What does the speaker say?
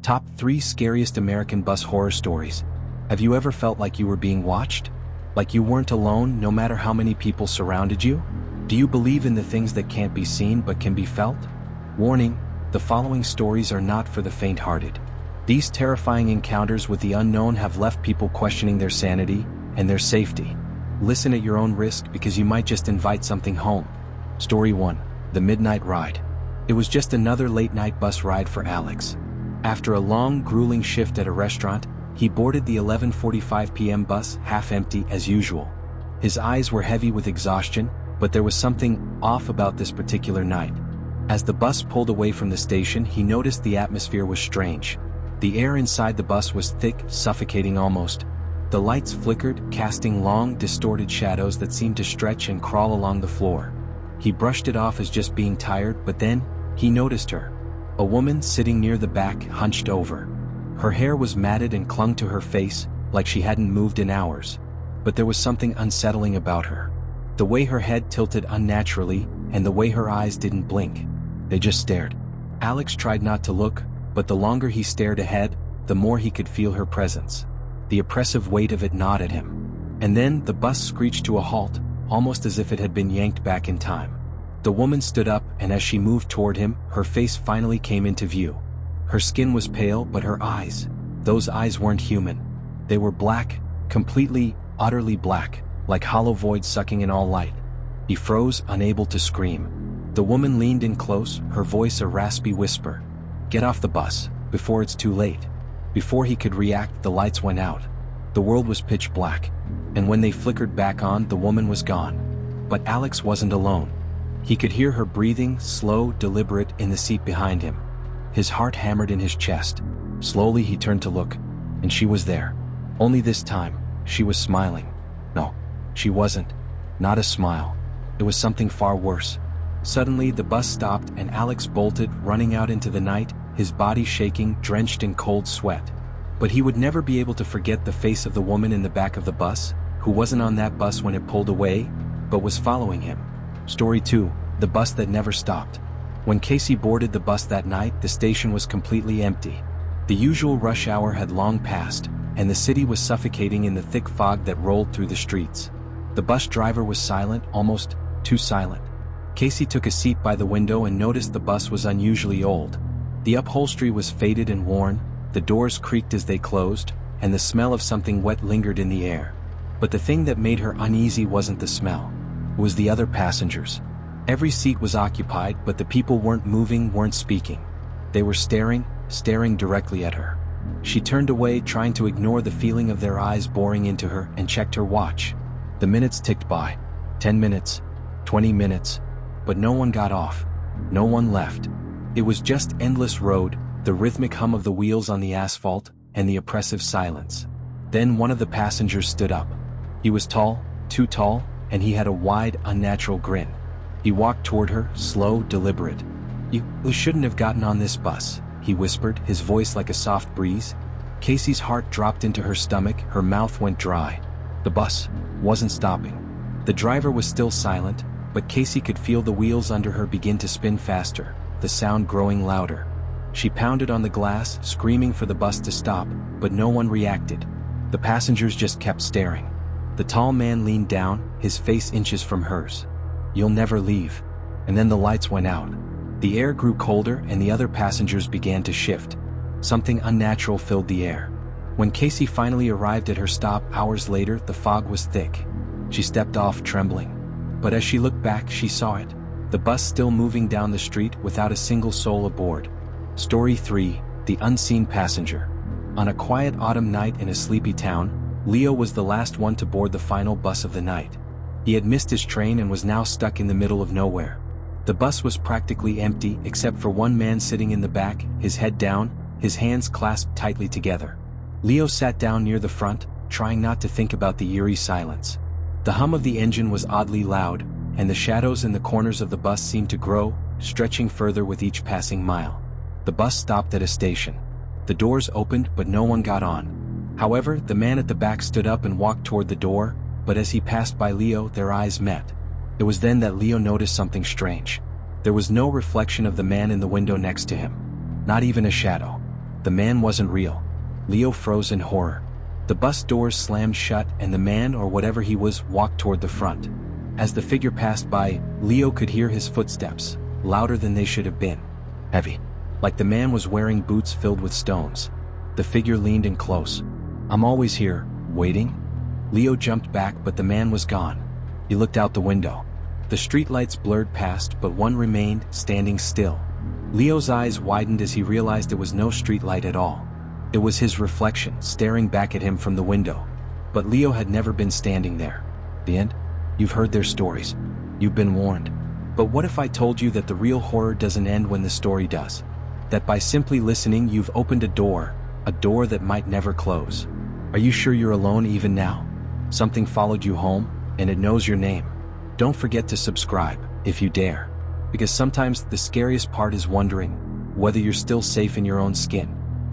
Top 3 Scariest American Bus Horror Stories. Have you ever felt like you were being watched? Like you weren't alone no matter how many people surrounded you? Do you believe in the things that can't be seen but can be felt? Warning, the following stories are not for the faint-hearted. These terrifying encounters with the unknown have left people questioning their sanity and their safety. Listen at your own risk because you might just invite something home. Story 1. The Midnight Ride. It was just another late-night bus ride for Alex. After a long, grueling shift at a restaurant, he boarded the 11:45 p.m. bus, half empty as usual. His eyes were heavy with exhaustion, but there was something off about this particular night. As the bus pulled away from the station, he noticed the atmosphere was strange. The air inside the bus was thick, suffocating almost. The lights flickered, casting long, distorted shadows that seemed to stretch and crawl along the floor. He brushed it off as just being tired, but then, he noticed her. A woman sitting near the back, hunched over. Her hair was matted and clung to her face, like she hadn't moved in hours. But there was something unsettling about her. The way her head tilted unnaturally, and the way her eyes didn't blink. They just stared. Alex tried not to look, but the longer he stared ahead, the more he could feel her presence. The oppressive weight of it gnawed at him. And then, the bus screeched to a halt, almost as if it had been yanked back in time. The woman stood up, and as she moved toward him, her face finally came into view. Her skin was pale, but her eyes, those eyes weren't human. They were black, completely, utterly black, like hollow voids sucking in all light. He froze, unable to scream. The woman leaned in close, her voice a raspy whisper. "Get off the bus, before it's too late." Before he could react, the lights went out. The world was pitch black, and when they flickered back on, the woman was gone. But Alex wasn't alone. He could hear her breathing, slow, deliberate, in the seat behind him. His heart hammered in his chest. Slowly he turned to look, and she was there. Only this time, she was smiling. No, she wasn't. Not a smile. It was something far worse. Suddenly, the bus stopped and Alex bolted, running out into the night, his body shaking, drenched in cold sweat. But he would never be able to forget the face of the woman in the back of the bus, who wasn't on that bus when it pulled away, but was following him. Story 2. The Bus That Never Stopped. When Casey boarded the bus that night, the station was completely empty. The usual rush hour had long passed, and the city was suffocating in the thick fog that rolled through the streets. The bus driver was silent, almost too silent. Casey took a seat by the window and noticed the bus was unusually old. The upholstery was faded and worn, the doors creaked as they closed, and the smell of something wet lingered in the air. But the thing that made her uneasy wasn't the smell. It was the other passengers. Every seat was occupied, but the people weren't moving, weren't speaking. They were staring directly at her. She turned away, trying to ignore the feeling of their eyes boring into her, and checked her watch. The minutes ticked by. 10 minutes, 20 minutes, but no one got off. No one left. It was just endless road, the rhythmic hum of the wheels on the asphalt, and the oppressive silence. Then one of the passengers stood up. He was tall, too tall, and he had a wide, unnatural grin. He walked toward her, slow, deliberate. You shouldn't have gotten on this bus," he whispered, his voice like a soft breeze. Casey's heart dropped into her stomach, her mouth went dry. The bus wasn't stopping. The driver was still silent, but Casey could feel the wheels under her begin to spin faster, the sound growing louder. She pounded on the glass, screaming for the bus to stop, but no one reacted. The passengers just kept staring. The tall man leaned down, his face inches from hers. "You'll never leave." And then the lights went out. The air grew colder and the other passengers began to shift. Something unnatural filled the air. When Casey finally arrived at her stop hours later, the fog was thick. She stepped off, trembling. But as she looked back, she saw it. The bus still moving down the street without a single soul aboard. Story 3. The Unseen Passenger. On a quiet autumn night in a sleepy town, Leo was the last one to board the final bus of the night. He had missed his train and was now stuck in the middle of nowhere. The bus was practically empty except for one man sitting in the back, his head down, his hands clasped tightly together. Leo sat down near the front, trying not to think about the eerie silence. The hum of the engine was oddly loud, and the shadows in the corners of the bus seemed to grow, stretching further with each passing mile. The bus stopped at a station. The doors opened, but no one got on. However, the man at the back stood up and walked toward the door, but as he passed by Leo, their eyes met. It was then that Leo noticed something strange. There was no reflection of the man in the window next to him. Not even a shadow. The man wasn't real. Leo froze in horror. The bus doors slammed shut and the man, or whatever he was, walked toward the front. As the figure passed by, Leo could hear his footsteps, louder than they should have been. Heavy. Like the man was wearing boots filled with stones. The figure leaned in close. "I'm always here, waiting." Leo jumped back, but the man was gone. He looked out the window. The streetlights blurred past, but one remained, standing still. Leo's eyes widened as he realized it was no streetlight at all. It was his reflection, staring back at him from the window. But Leo had never been standing there. The end? You've heard their stories. You've been warned. But what if I told you that the real horror doesn't end when the story does? That by simply listening you've opened a door that might never close. Are you sure you're alone even now? Something followed you home, and it knows your name. Don't forget to subscribe, if you dare. Because sometimes the scariest part is wondering whether you're still safe in your own skin.